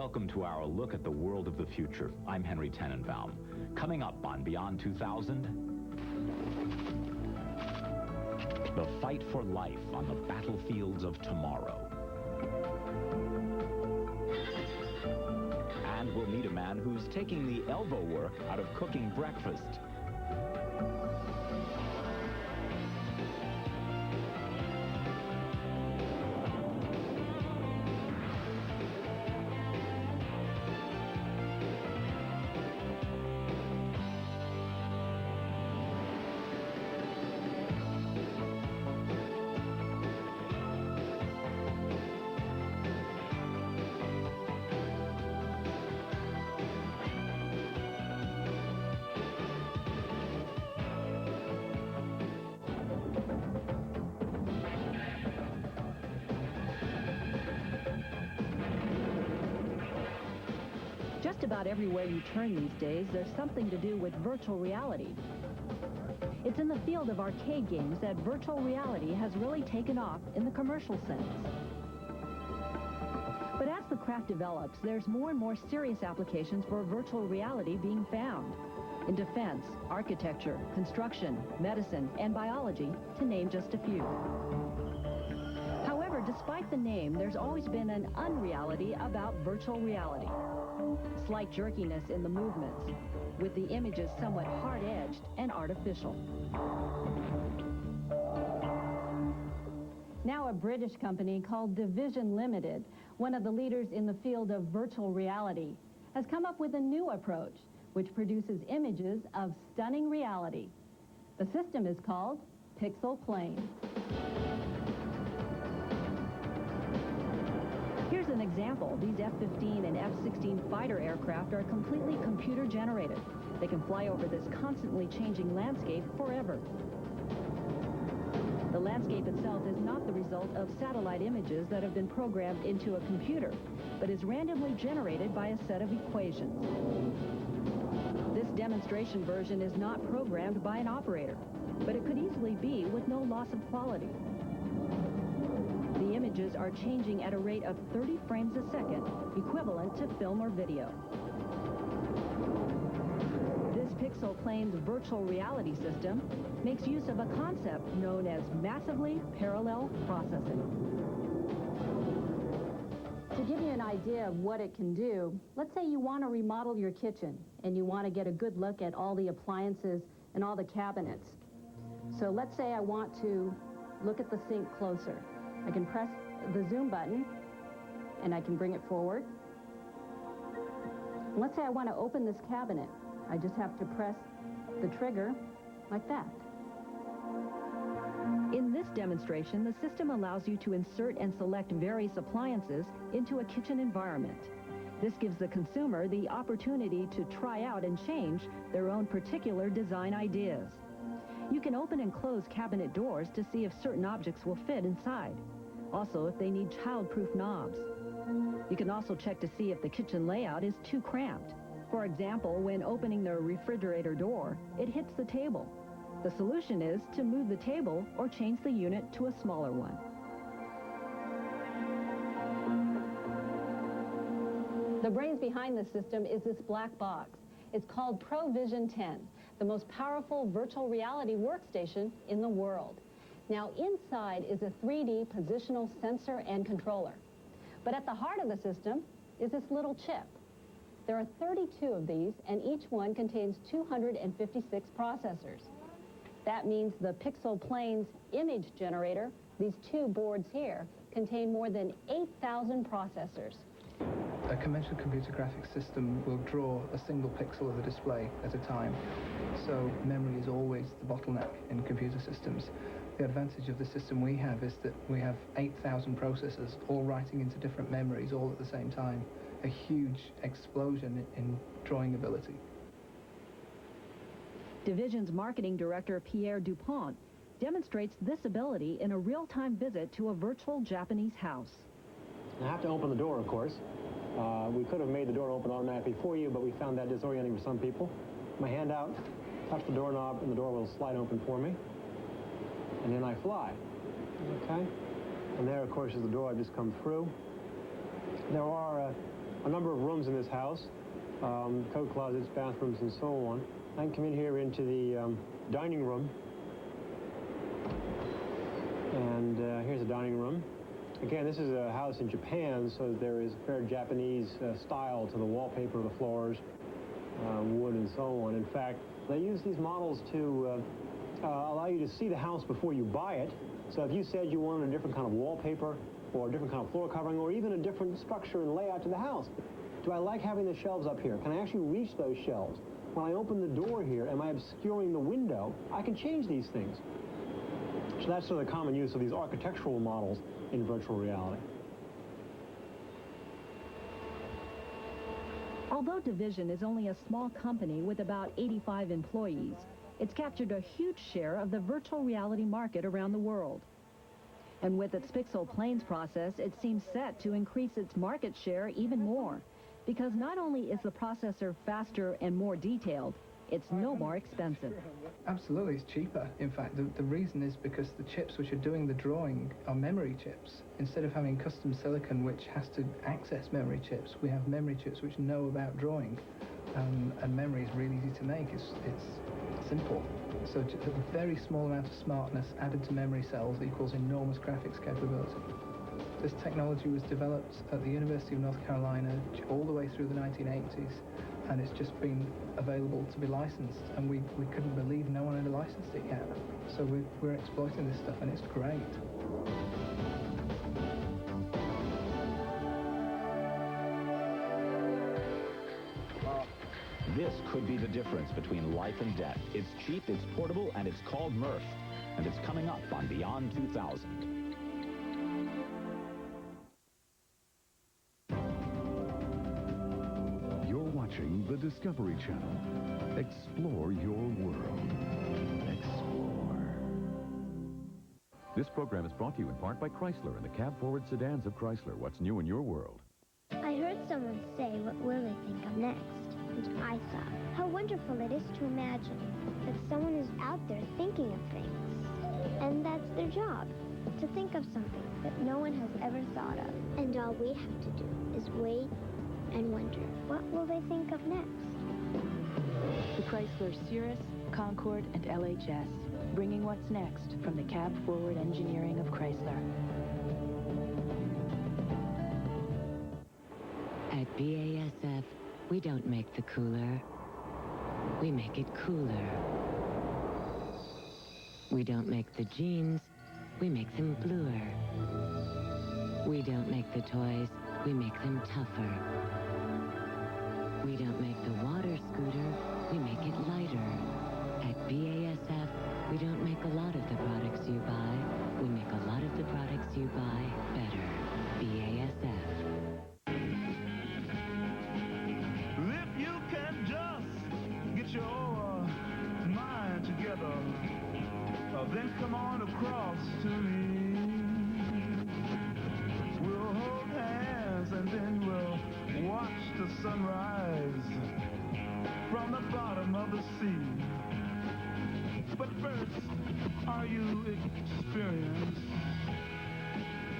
Welcome to our look at the world of the future. I'm Henry Tenenbaum. Coming up on Beyond 2000, the fight for life on the battlefields of tomorrow. And we'll meet a man who's taking the elbow work out of cooking breakfast. Just about everywhere you turn these days, there's something to do with virtual reality. It's in the field of arcade games that virtual reality has really taken off in the commercial sense. But as the craft develops, there's more and more serious applications for virtual reality being found. In defense, architecture, construction, medicine, and biology, to name just a few. However, despite the name, there's always been an unreality about virtual reality. Slight jerkiness in the movements, with the images somewhat hard-edged and artificial. Now a British company called Division Limited, one of the leaders in the field of virtual reality, has come up with a new approach which produces images of stunning reality. The system is called Pixel Plane. Here's an example. These F-15 and F-16 fighter aircraft are completely computer-generated. They can fly over this constantly changing landscape forever. The landscape itself is not the result of satellite images that have been programmed into a computer, but is randomly generated by a set of equations. This demonstration version is not programmed by an operator, but it could easily be with no loss of quality. The images are changing at a rate of 30 frames a second, equivalent to film or video. This Pixel Plane's virtual reality system makes use of a concept known as massively parallel processing. To give you an idea of what it can do, let's say you want to remodel your kitchen and you want to get a good look at all the appliances and all the cabinets. So let's say I want to look at the sink closer. I can press the zoom button, and I can bring it forward. And let's say I want to open this cabinet. I just have to press the trigger like that. In this demonstration, the system allows you to insert and select various appliances into a kitchen environment. This gives the consumer the opportunity to try out and change their own particular design ideas. You can open and close cabinet doors to see if certain objects will fit inside. Also, if they need child-proof knobs. You can also check to see if the kitchen layout is too cramped. For example, when opening the refrigerator door, it hits the table. The solution is to move the table or change the unit to a smaller one. The brains behind this system is this black box. It's called ProVision 10, the most powerful virtual reality workstation in the world. Now, inside is a 3D positional sensor and controller. But at the heart of the system is this little chip. There are 32 of these, and each one contains 256 processors. That means the Pixel Plane's image generator, these two boards here, contain more than 8,000 processors. A conventional computer graphics system will draw a single pixel of the display at a time. So memory is always the bottleneck in computer systems. The advantage of the system we have is that we have 8,000 processors all writing into different memories all at the same time. A huge explosion in drawing ability. Division's marketing director, Pierre Dupont, demonstrates this ability in a real-time visit to a virtual Japanese house. I have to open the door, of course. We could have made the door open automatically for you, but we found that disorienting for some people. My hand out, touch the doorknob, and the door will slide open for me. And then I fly. Okay? And there, of course, is the door I've just come through. There are a number of rooms in this house, coat closets, bathrooms, and so on. I can come in here into the dining room. And here's a dining room. Again, this is a house in Japan, so there is a fair Japanese style to the wallpaper, the floors, wood, and so on. In fact, they use these models to allow you to see the house before you buy it. So if you said you wanted a different kind of wallpaper, or a different kind of floor covering, or even a different structure and layout to the house, do I like having the shelves up here? Can I actually reach those shelves? When I open the door here, am I obscuring the window? I can change these things. So that's sort of the common use of these architectural models in virtual reality. Although Division is only a small company with about 85 employees, it's captured a huge share of the virtual reality market around the world. And with its Pixel Planes process, it seems set to increase its market share even more, because not only is the processor faster and more detailed, it's no more expensive. Absolutely, it's cheaper. In fact, the reason is because the chips which are doing the drawing are memory chips. Instead of having custom silicon which has to access memory chips, we have memory chips which know about drawing. And memory is really easy to make. It's simple. So a very small amount of smartness added to memory cells equals enormous graphics capability. This technology was developed at the University of North Carolina all the way through the 1980s, and it's just been available to be licensed, and we couldn't believe no one had licensed it yet. So we're exploiting this stuff, and it's great. This could be the difference between life and death. It's cheap, it's portable, and it's called Murph. And it's coming up on Beyond 2000. You're watching the Discovery Channel. Explore your world. Explore. This program is brought to you in part by Chrysler and the cab-forward sedans of Chrysler. What's new in your world? I heard someone say, what will they think of next? And I thought, how wonderful it is to imagine that someone is out there thinking of things. And that's their job, to think of something that no one has ever thought of. And all we have to do is wait and wonder, what will they think of next? The Chrysler Cirrus, Concorde, and LHS, bringing what's next from the cab-forward engineering of Chrysler. At BASF, we don't make the cooler. We make it cooler. We don't make the jeans. We make them bluer. We don't make the toys. We make them tougher. We don't make the water scooter. We make it lighter. At BASF, we don't make a lot of the products you buy. We make a lot of the products you buy better. BASF. If you can just get your mind together, then come on across to me. We'll hold hands and then we'll watch the sunrise from the bottom of the sea. But first, are you experienced?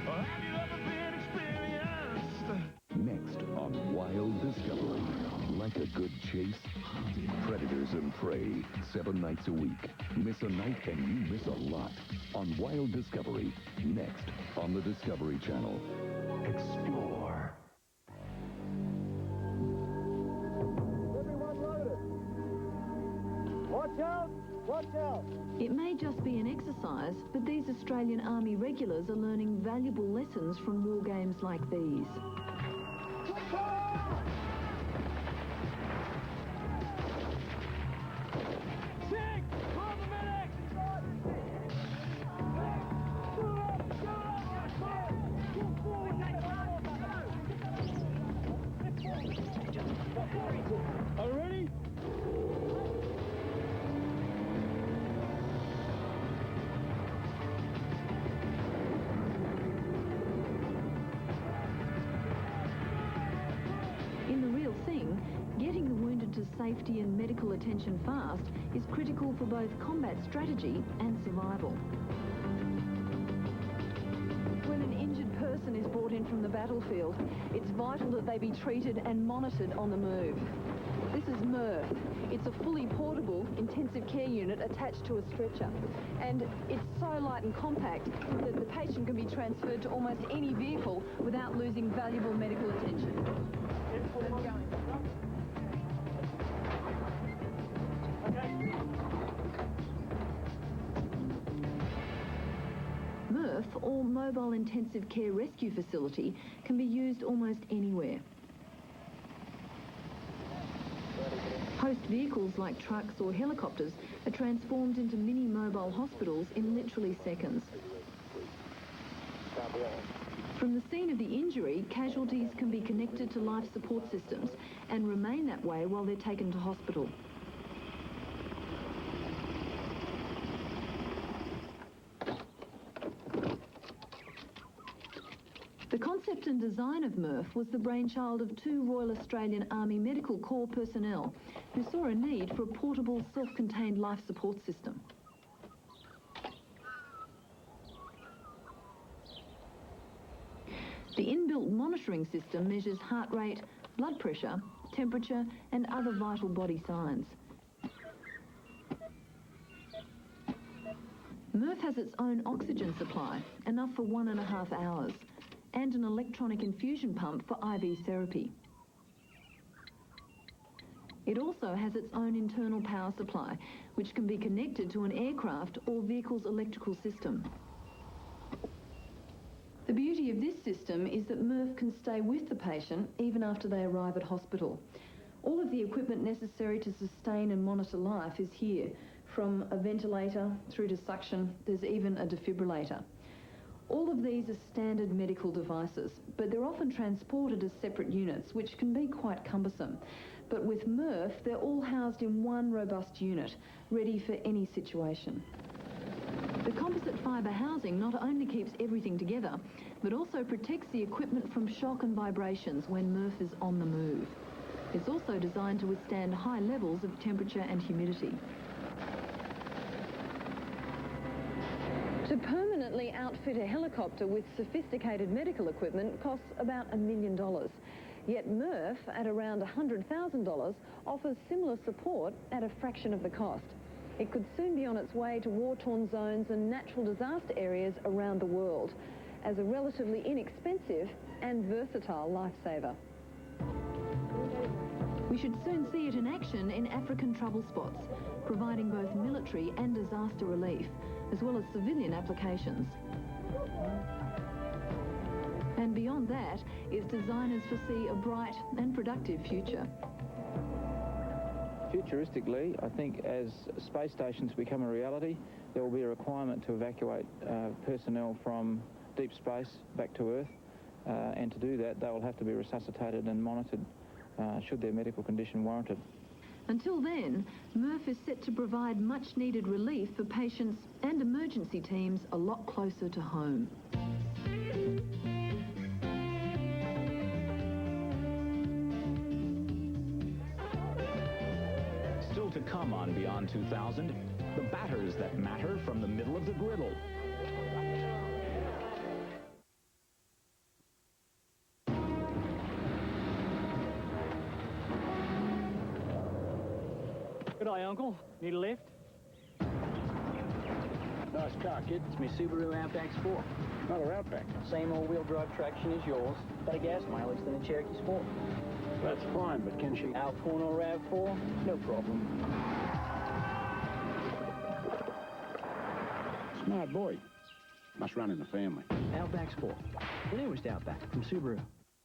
Or have you ever been experienced? Next on Wild Discovery. Like a good chase, predators and prey, 7 nights a week. Miss a night and you miss a lot. On Wild Discovery. Next on the Discovery Channel. Explore. Everyone loaded. Watch out! Watch out! It may just be an exercise, but these Australian Army regulars are learning valuable lessons from war games like these. Are you ready? In the real thing, getting the wounded to safety and medical attention fast is critical for both combat strategy and survival. When an injured person person is brought in from the battlefield, it's vital that they be treated and monitored on the move. This is MRF. It's a fully portable intensive care unit attached to a stretcher. And it's so light and compact that the patient can be transferred to almost any vehicle without losing valuable medical attention. MRF, or Mobile Intensive Care Rescue Facility, can be used almost anywhere. Host vehicles like trucks or helicopters are transformed into mini mobile hospitals in literally seconds. From the scene of the injury, casualties can be connected to life support systems and remain that way while they're taken to hospital. The concept and design of MRF was the brainchild of two Royal Australian Army Medical Corps personnel who saw a need for a portable, self-contained life support system. The inbuilt monitoring system measures heart rate, blood pressure, temperature and other vital body signs. MRF has its own oxygen supply, enough for 1.5 hours, and an electronic infusion pump for IV therapy. It also has its own internal power supply, which can be connected to an aircraft or vehicle's electrical system. The beauty of this system is that MRF can stay with the patient even after they arrive at hospital. All of the equipment necessary to sustain and monitor life is here, from a ventilator through to suction. There's even a defibrillator. All of these are standard medical devices, but they're often transported as separate units, which can be quite cumbersome. But with MRF, they're all housed in one robust unit, ready for any situation. The composite fibre housing not only keeps everything together, but also protects the equipment from shock and vibrations when MRF is on the move. It's also designed to withstand high levels of temperature and humidity. To permanently outfit a helicopter with sophisticated medical equipment costs about $1 million. Yet MRF, at around $100,000, offers similar support at a fraction of the cost. It could soon be on its way to war-torn zones and natural disaster areas around the world as a relatively inexpensive and versatile lifesaver. We should soon see it in action in African trouble spots, providing both military and disaster relief, as well as civilian applications. And beyond that, its designers foresee a bright and productive future. Futuristically, I think as space stations become a reality, there will be a requirement to evacuate personnel from deep space back to Earth, and to do that, they will have to be resuscitated and monitored should their medical condition warrant it. Until then, MRF is set to provide much-needed relief for patients and emergency teams a lot closer to home. Still to come on Beyond 2000, the batters that matter from the middle of the griddle. G'day, Uncle. Need a lift? Nice car, kid. It's my Subaru Outback Sport. Another Outback. Same all-wheel drive traction as yours, but a gas mileage than a Cherokee Sport. That's fine, but can she... Alcorn or RAV4? No problem. Smart boy. Must run in the family. Outback Sport. The newest Outback from Subaru.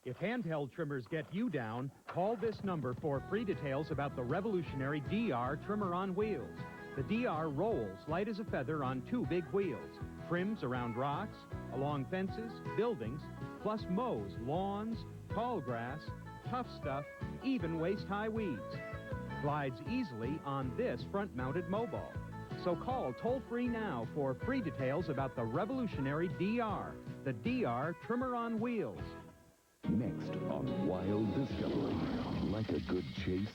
If handheld trimmers get you down, call this number for free details about the revolutionary DR trimmer on wheels. The DR rolls light as a feather on 2 big wheels, trims around rocks, along fences, buildings, plus mows lawns, tall grass, tough stuff, even waist-high weeds. Glides easily on this front-mounted mobile. So call toll-free now for free details about the revolutionary DR, the DR trimmer on wheels. Next on Wild Discovery, like a good chase,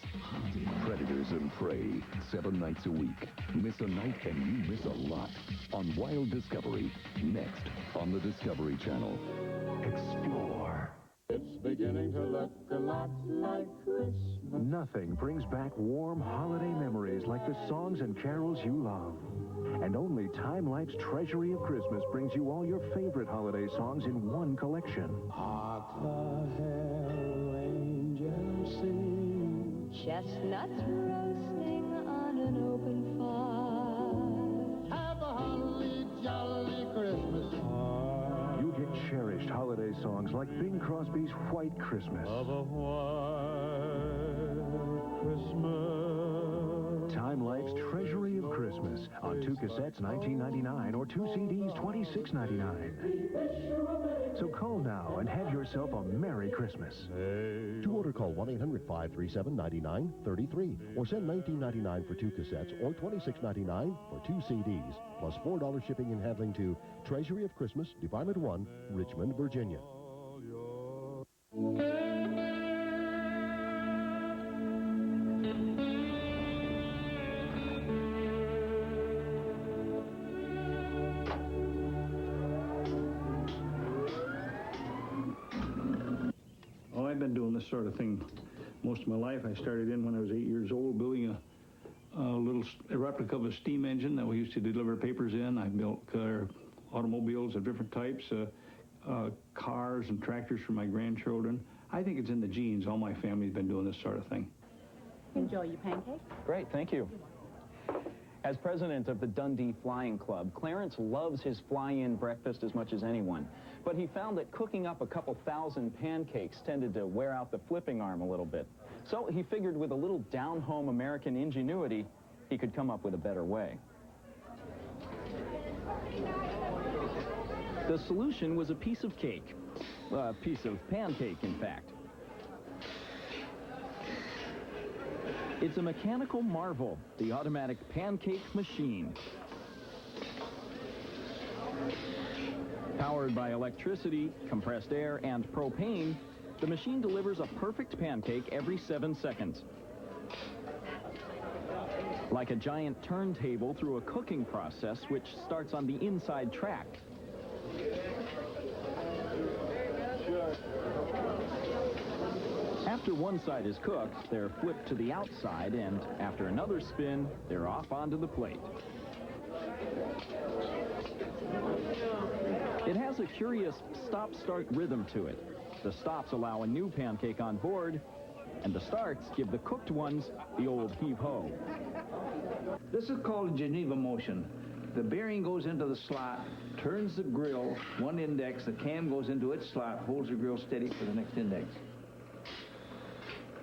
predators and prey, 7 nights a week. Miss a night and you miss a lot on Wild Discovery, next on the Discovery Channel. Explore. It's beginning to look a lot like Christmas. Nothing brings back warm holiday memories like the songs and carols you love. And only Time Life's Treasury of Christmas brings you all your favorite holiday songs in one collection. Hark the herald angels sing. Chestnuts roasting on an open fire. Have a holly jolly Christmas. You'll get cherished holiday songs like Bing Crosby's White Christmas. Of a white Christmas. Time Life's Treasury of Christmas on 2 cassettes, $19.99, or 2 CDs, $26.99. So call now and have yourself a Merry Christmas. To order, call 1-800-537-9933 or send $19.99 for 2 cassettes or $26.99 for 2 CDs, plus $4 shipping and handling to Treasury of Christmas, Department 1, Richmond, Virginia. Oh, I've been doing this sort of thing most of my life. I started in when I was 8 years old, building a replica of a steam engine that we used to deliver papers in. I built automobiles of different types, cars and tractors for my grandchildren. I think it's in the genes. All my family's been doing this sort of thing. Enjoy your pancake? Great, thank you. As president of the Dundee Flying Club, Clarence loves his fly-in breakfast as much as anyone. But he found that cooking up a couple thousand pancakes tended to wear out the flipping arm a little bit. So he figured with a little down-home American ingenuity, he could come up with a better way. The solution was a piece of cake. A piece of pancake, in fact. It's a mechanical marvel, the automatic pancake machine. Powered by electricity, compressed air, and propane, the machine delivers a perfect pancake every 7 seconds. Like a giant turntable through a cooking process which starts on the inside track. After one side is cooked, they're flipped to the outside, and after another spin, they're off onto the plate. It has a curious stop-start rhythm to it. The stops allow a new pancake on board, and the starts give the cooked ones the old heave-ho. This is called Geneva motion. The bearing goes into the slot, turns the grill one index, the cam goes into its slot, holds the grill steady for the next index.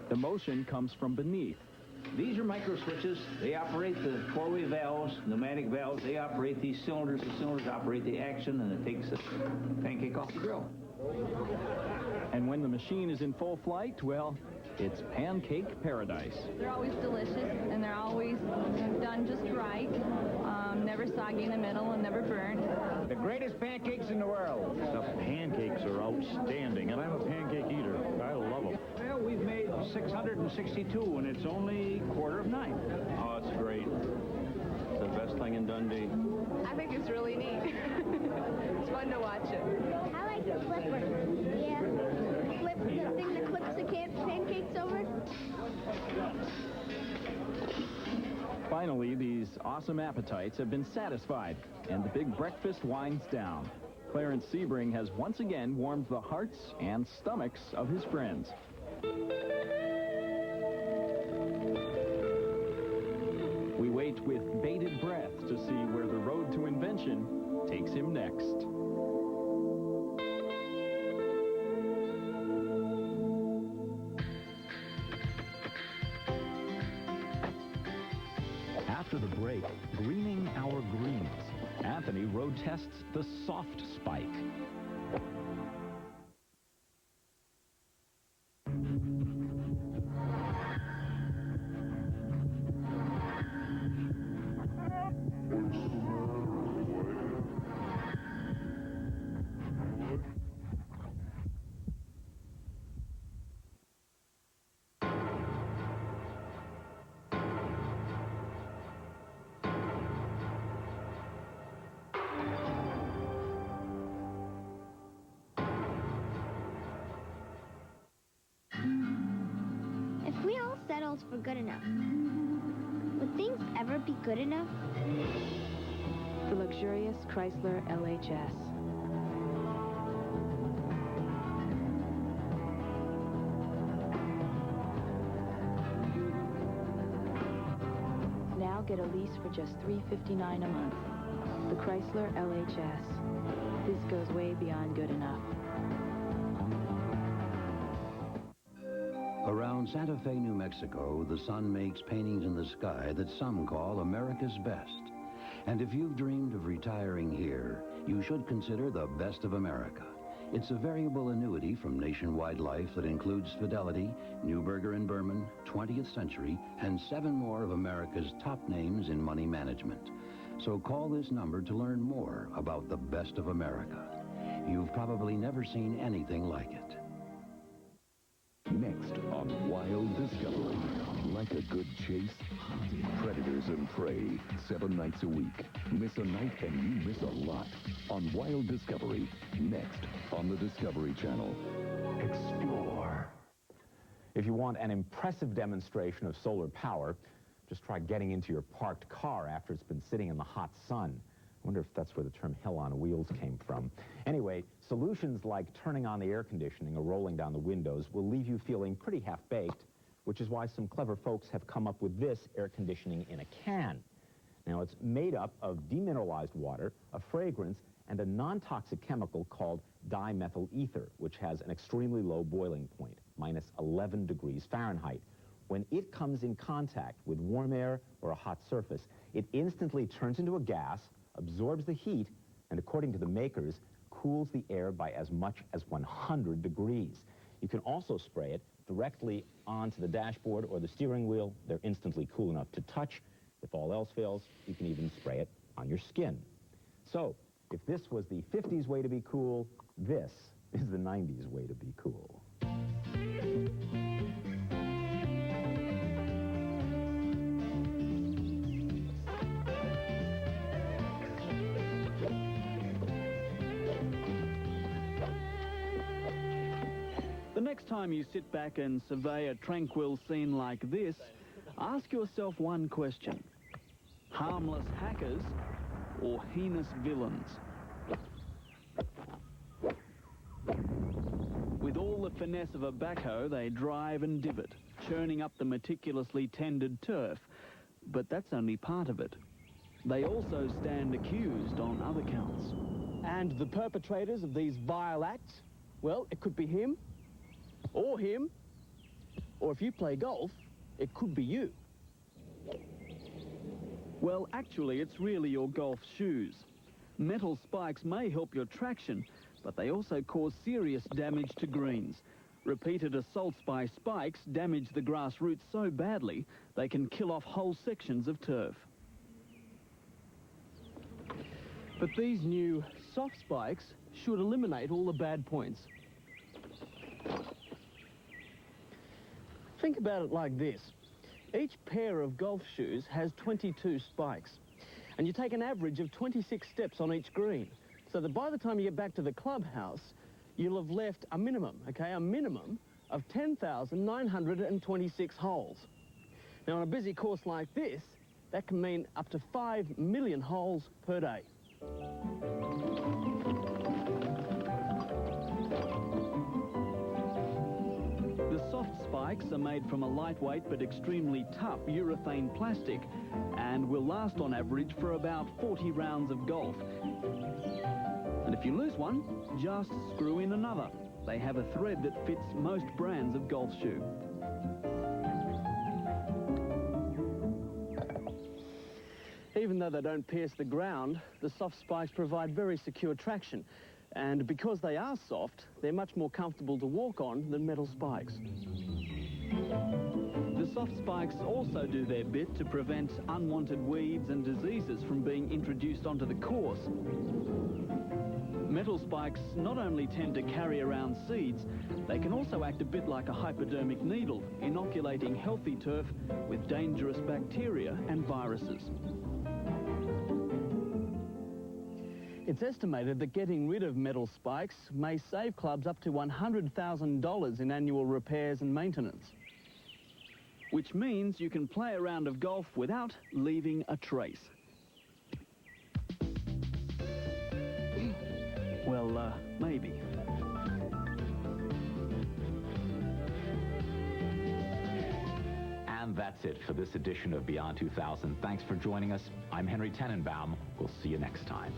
The motion comes from beneath. These are micro switches. They operate the four-way valves, pneumatic valves. They operate these cylinders. The cylinders operate the action, and it takes the pancake off the grill. And when the machine is in full flight, well, it's pancake paradise. They're always delicious, and they're always done just right. Never soggy in the middle and never burnt. The greatest pancakes in the world. The pancakes are outstanding, and I'm a pancake eater. I love them. Well, we've made 662, and it's only 8:45. Oh, it's great. The best thing in Dundee. I think it's really neat. It's fun to watch it. I like the flipper. Yeah. Flip the thing that clips the pancakes over. Finally, these awesome appetites have been satisfied, and the big breakfast winds down. Clarence Sebring has once again warmed the hearts and stomachs of his friends. We wait with bated breath to see where the road to invention takes him next. After the break, greening our greens. Anthony road tests the soft spike. calls for good enough. Would things ever be good enough? The luxurious Chrysler LHS. Now get a lease for just $359 a month. The Chrysler LHS. This goes way beyond good enough. Around Santa Fe, New Mexico, the sun makes paintings in the sky that some call America's best. And if you've dreamed of retiring here, you should consider the best of America. It's a variable annuity from Nationwide Life that includes Fidelity, Neuberger and Berman, 20th Century, and 7 more of America's top names in money management. So call this number to learn more about the best of America. You've probably never seen anything like it. Next on Wild Discovery. Like a good chase, predators and prey, 7 nights a week. Miss a night and you miss a lot. On Wild Discovery. Next on the Discovery Channel. Explore. If you want an impressive demonstration of solar power, just try getting into your parked car after it's been sitting in the hot sun. I wonder if that's where the term hell on wheels came from. Anyway, solutions like turning on the air conditioning or rolling down the windows will leave you feeling pretty half-baked, which is why some clever folks have come up with this air conditioning in a can. Now, it's made up of demineralized water, a fragrance, and a non-toxic chemical called dimethyl ether, which has an extremely low boiling point, minus 11 degrees Fahrenheit. When it comes in contact with warm air or a hot surface, it instantly turns into a gas, absorbs the heat, and according to the makers, cools the air by as much as 100 degrees. You can also spray it directly onto the dashboard or the steering wheel. They're instantly cool enough to touch. If all else fails, you can even spray it on your skin. So, if this was the 50s way to be cool, this is the 90s way to be cool. The next time you sit back and survey a tranquil scene like this, ask yourself one question. Harmless hackers or heinous villains? With all the finesse of a backhoe, they drive and divot, churning up the meticulously tended turf. But that's only part of it. They also stand accused on other counts. And the perpetrators of these vile acts? Well, it could be him, or him, or if you play golf, it could be you. Well, actually, it's really your golf shoes. Metal spikes may help your traction, but they also cause serious damage to greens. Repeated assaults by spikes damage the grass roots so badly, they can kill off whole sections of turf. But these new soft spikes should eliminate all the bad points. Think about it like this. Each pair of golf shoes has 22 spikes, and you take an average of 26 steps on each green, so that by the time you get back to the clubhouse, you'll have left a minimum of 10,926 holes. Now, on a busy course like this, that can mean up to 5 million holes per day. The soft spikes are made from a lightweight but extremely tough urethane plastic and will last on average for about 40 rounds of golf. And if you lose one, just screw in another. They have a thread that fits most brands of golf shoe. Even though they don't pierce the ground, the soft spikes provide very secure traction. And because they are soft, they're much more comfortable to walk on than metal spikes. The soft spikes also do their bit to prevent unwanted weeds and diseases from being introduced onto the course. Metal spikes not only tend to carry around seeds, they can also act a bit like a hypodermic needle, inoculating healthy turf with dangerous bacteria and viruses. It's estimated that getting rid of metal spikes may save clubs up to $100,000 in annual repairs and maintenance. which means you can play a round of golf without leaving a trace. Well, maybe. And that's it for this edition of Beyond 2000. Thanks for joining us. I'm Henry Tenenbaum. We'll see you next time.